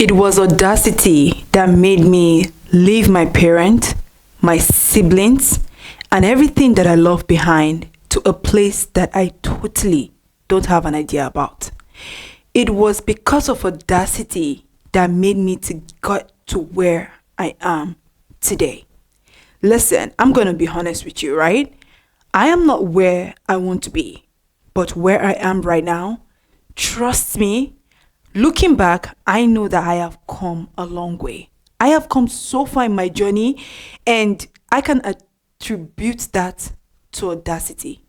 It was audacity that made me leave my parent, my siblings, and everything that I love behind to a place that I totally don't have an idea about. It was because of audacity that made me to get to where I am today. Listen, I'm going to be honest with you, right? I am not where I want to be, but where I am right now, trust me, looking back, I know that I have come a long way. I have come so far in my journey, and I can attribute that to audacity.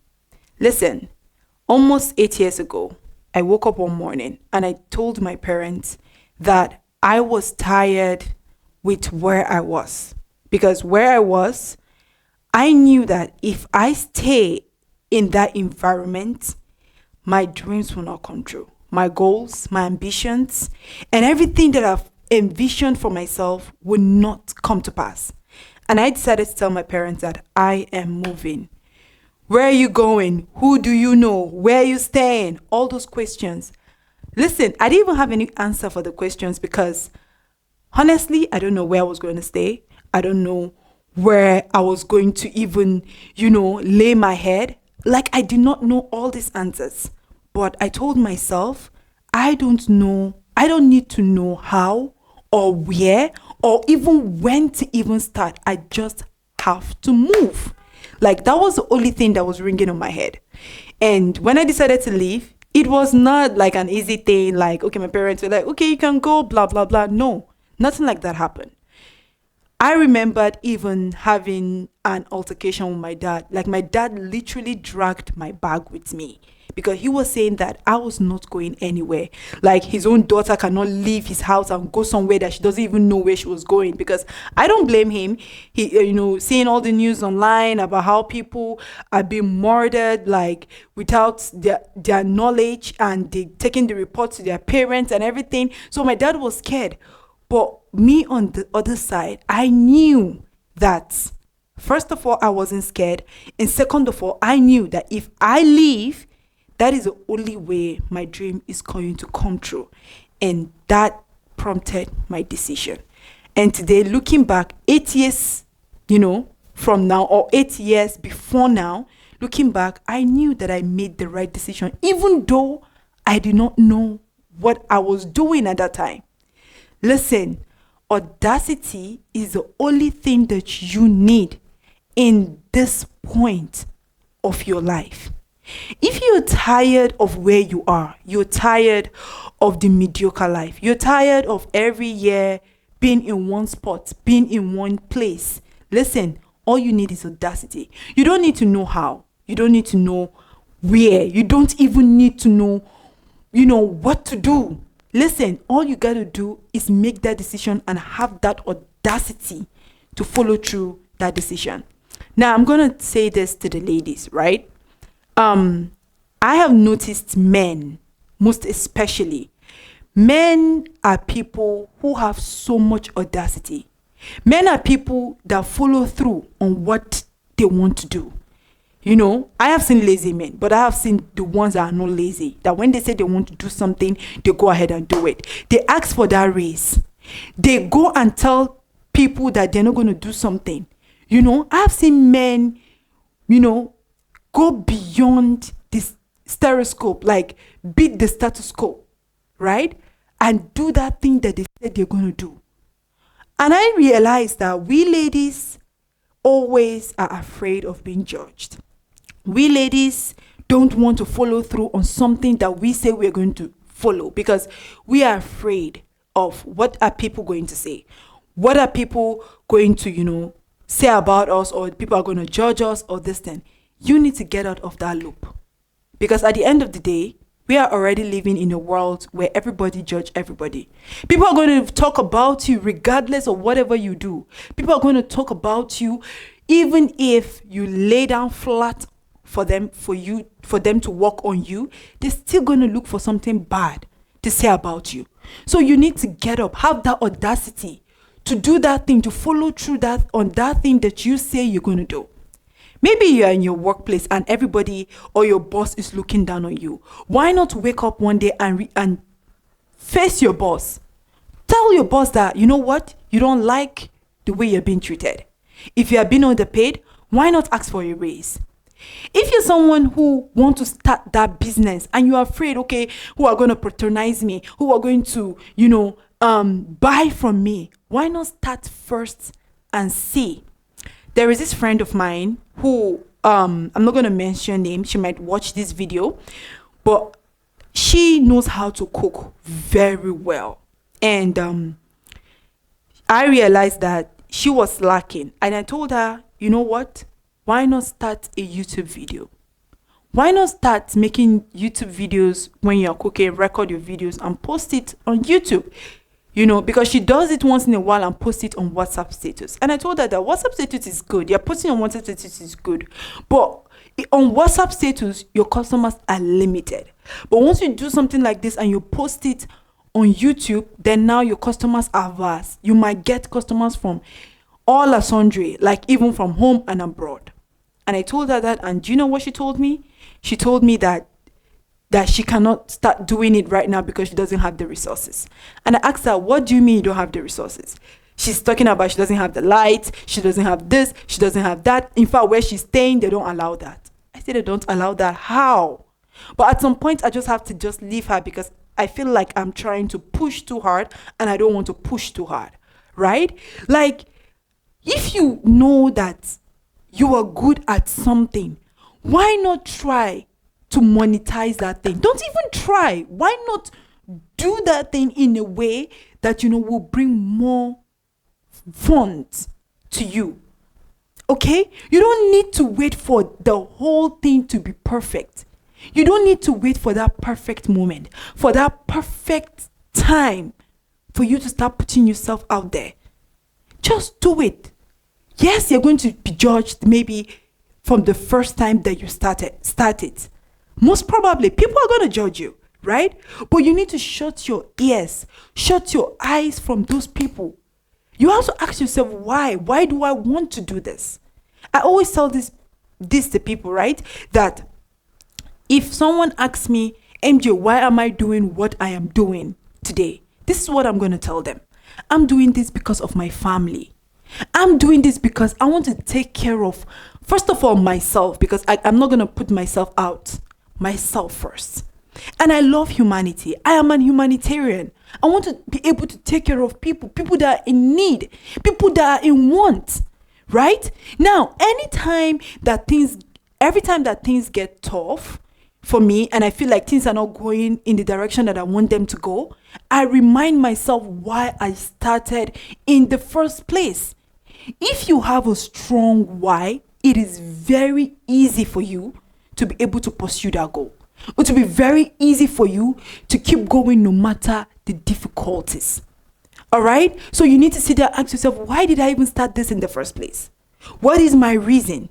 Listen, almost 8 years ago, I woke up one morning and I told my parents that I was tired with where I was. Because where I was, I knew that if I stay in that environment, my dreams will not come true. My goals, my ambitions, and everything that I've envisioned for myself will not come to pass. And I decided to tell my parents that I am moving. Where are you going? Who do you know? Where are you staying? All those questions. Listen, I didn't even have any answer for the questions because honestly, I don't know where I was going to stay. I don't know where I was going to even, lay my head. Like I did not know all these answers. But I told myself, I don't know. I don't need to know how or where or even when to even start. I just have to move. Like that was the only thing that was ringing on my head. And when I decided to leave, it was not like an easy thing. Like, okay, my parents were like, okay, you can go, blah, blah, blah. No, nothing like that happened. I remembered even having an altercation with my dad. Like my dad literally dragged my bag with me because he was saying that I was not going anywhere. Like his own daughter cannot leave his house and go somewhere that she doesn't even know where she was going. Because I don't blame him. He, seeing all the news online about how people are being murdered, like without their knowledge, and they taking the report to their parents and everything. So my dad was scared. But me on the other side, I knew that, first of all, I wasn't scared. And second of all, I knew that if I leave, that is the only way my dream is going to come true. And that prompted my decision. And today, looking back, 8 years, from now, or 8 years before now, looking back, I knew that I made the right decision, even though I did not know what I was doing at that time. Listen, audacity is the only thing that you need in this point of your life. If you're tired of where you are, you're tired of the mediocre life, you're tired of every year being in one spot, being in one place, listen, all you need is audacity. You don't need to know how. You don't need to know where. You don't even need to know, what to do. Listen, all you got to do is make that decision and have that audacity to follow through that decision. Now, I'm going to say this to the ladies, right? I have noticed men, most especially, men are people who have so much audacity. Men are people that follow through on what they want to do. I have seen lazy men, but I have seen the ones that are not lazy. That when they say they want to do something, they go ahead and do it. They ask for that raise. They go and tell people that they're not going to do something. I have seen men, go beyond this stereoscope, like beat the status quo, right? And do that thing that they said they're going to do. And I realized that we ladies always are afraid of being judged. We ladies don't want to follow through on something that we say we're going to follow because we are afraid of what are people going to say. What are people going to, say about us, or people are going to judge us or this thing. You need to get out of that loop. Because at the end of the day, we are already living in a world where everybody judge everybody. People are going to talk about you regardless of whatever you do. People are going to talk about you even if you lay down flat for them to work on you. They're still going to look for something bad to say about you. So you need to get up, have that audacity to do that thing, to follow through on that thing that you say you're going to do. Maybe you're in your workplace and everybody or your boss is looking down on you. Why not wake up one day and face your boss? Tell your boss that, you know what, you don't like the way you're being treated. If you are being underpaid, why not ask for a raise? If you're someone who wants to start that business and you're afraid, okay, who are going to patronize me, who are going to, buy from me, why not start first and see? There is this friend of mine who, I'm not going to mention name. She might watch this video, but she knows how to cook very well. And I realized that she was lacking. And I told her, you know what? Why not start a YouTube video? Why not start making YouTube videos when you're cooking, record your videos and post it on YouTube? Because she does it once in a while and post it on WhatsApp status. And I told her that WhatsApp status is good. You're posting on WhatsApp status is good. But on WhatsApp status, your customers are limited. But once you do something like this and you post it on YouTube, then now your customers are vast. You might get customers from all are sundry, like even from home and abroad. And I told her that, and do you know what she told me? She told me that she cannot start doing it right now because she doesn't have the resources. And I asked her, what do you mean you don't have the resources? She's talking about she doesn't have the lights, she doesn't have this, she doesn't have that. In fact, where she's staying, they don't allow that. I said they don't allow that. How? But at some point, I just have to just leave her because I feel like I'm trying to push too hard and I don't want to push too hard, right? Like, if you know that you are good at something, why not try to monetize that thing? Don't even try. Why not do that thing in a way that, will bring more funds to you? Okay? You don't need to wait for the whole thing to be perfect. You don't need to wait for that perfect moment, for that perfect time for you to start putting yourself out there. Just do it. Yes, you're going to be judged maybe from the first time that you started. Most probably, people are going to judge you, right? But you need to shut your ears, shut your eyes from those people. You have to ask yourself, why? Why do I want to do this? I always tell this to people, right? That if someone asks me, MJ, why am I doing what I am doing today? This is what I'm going to tell them. I'm doing this because of my family. I'm doing this because I want to take care of, first of all, myself, because I'm not going to put myself out. Myself first. And I love humanity. I am an humanitarian. I want to be able to take care of people that are in need, people that are in want, right? Now, every time that things get tough for me and I feel like things are not going in the direction that I want them to go, I remind myself why I started in the first place. If you have a strong why, it is very easy for you to be able to pursue that goal. It will be very easy for you to keep going no matter the difficulties. All right? So you need to sit there and ask yourself, why did I even start this in the first place? What is my reason?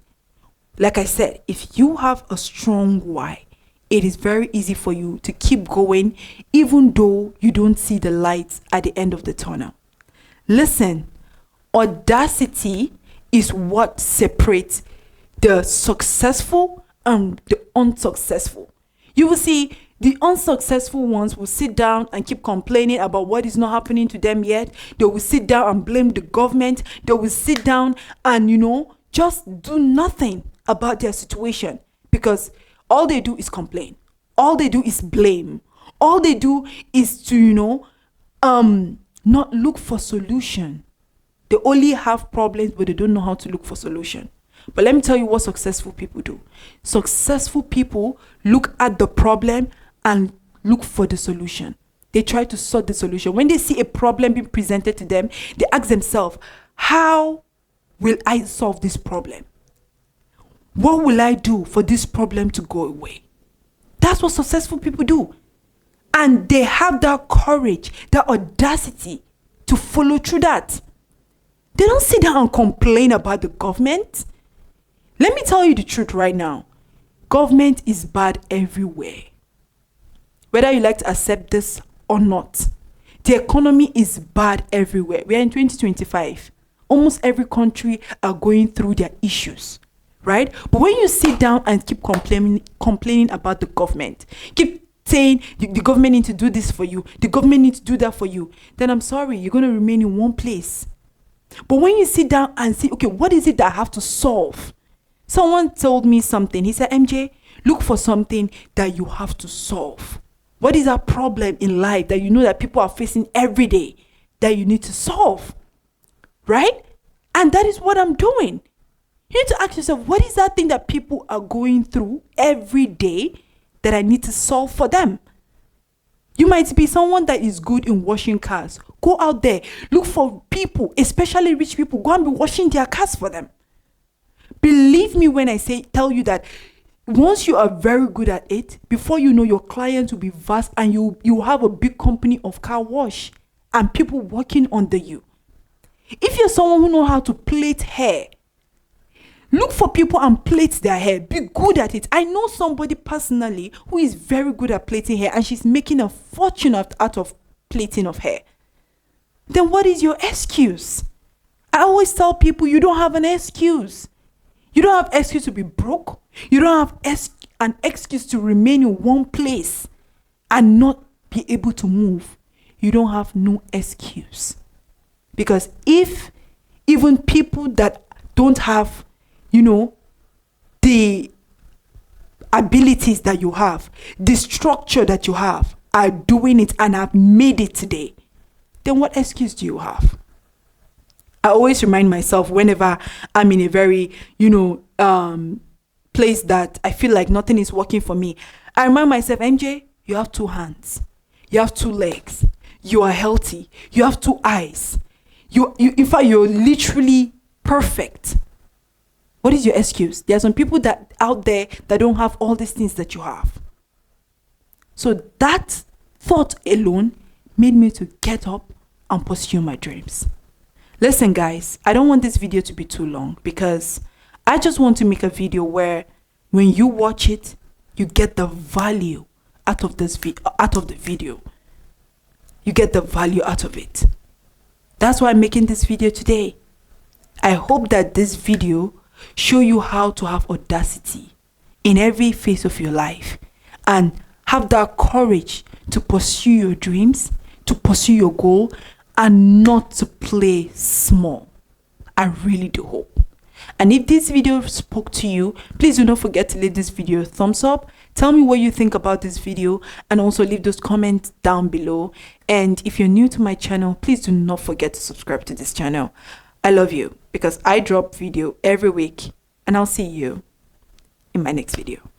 Like I said, if you have a strong why, it is very easy for you to keep going even though you don't see the lights at the end of the tunnel. Listen, audacity is what separates the successful and the unsuccessful. You will see the unsuccessful ones will sit down and keep complaining about what is not happening to them yet. They will sit down and blame the government. They will sit down and, just do nothing about their situation because all they do is complain. All they do is blame. All they do is to, not look for solution. They only have problems, but they don't know how to look for solution. But let me tell you what successful people do. Successful people look at the problem and look for the solution. They try to sort the solution. When they see a problem being presented to them, they ask themselves, how will I solve this problem? What will I do for this problem to go away? That's what successful people do. And they have that courage, that audacity to follow through that. They don't sit down and complain about the government. Let me tell you the truth right now. Government is bad everywhere. Whether you like to accept this or not, the economy is bad everywhere. We are in 2025. Almost every country are going through their issues, right? But when you sit down and keep complaining about the government, keep saying the government need to do this for you, the government needs to do that for you, then I'm sorry, you're going to remain in one place. But when you sit down and say, okay, what is it that I have to solve? Someone told me something. He said, MJ, look for something that you have to solve. What is that problem in life that you know that people are facing every day that you need to solve? Right? And that is what I'm doing. You need to ask yourself, what is that thing that people are going through every day that I need to solve for them? You might be someone that is good in washing cars. Go out there, look for people, especially rich people. Go and be washing their cars for them. Believe me when I tell you that once you are very good at it, before you know, your clients will be vast, and you have a big company of car wash and people working under you. If you're someone who knows how to plait hair, look for people and plait their hair. Be good at it. I know somebody personally who is very good at plaiting hair, and she's making a fortune out of plaiting of hair. Then what is your excuse? I always tell people, you don't have an excuse. You don't have excuse to be broke. You don't have an excuse to remain in one place and not be able to move. You don't have no excuse. Because if even people that don't have, the abilities that you have, the structure that you have, are doing it and have made it today, then what excuse do you have? I always remind myself whenever I'm in a very, place that I feel like nothing is working for me. I remind myself, MJ, you have 2 hands. You have 2 legs. You are healthy. You have 2 eyes. In fact, you're literally perfect. What is your excuse? There are some people that out there that don't have all these things that you have. So that thought alone made me to get up and pursue my dreams. Listen, guys, I don't want this video to be too long because I just want to make a video where when you watch it, you get the value out of the video. You get the value out of it. That's why I'm making this video today. I hope that this video show you how to have audacity in every phase of your life and have that courage to pursue your dreams, to pursue your goal, and not to play small. I really do hope. And if this video spoke to you, please do not forget to leave this video a thumbs up. Tell me what you think about this video and also leave those comments down below. And if you're new to my channel, please do not forget to subscribe to this channel. I love you because I drop video every week, and I'll see you in my next video.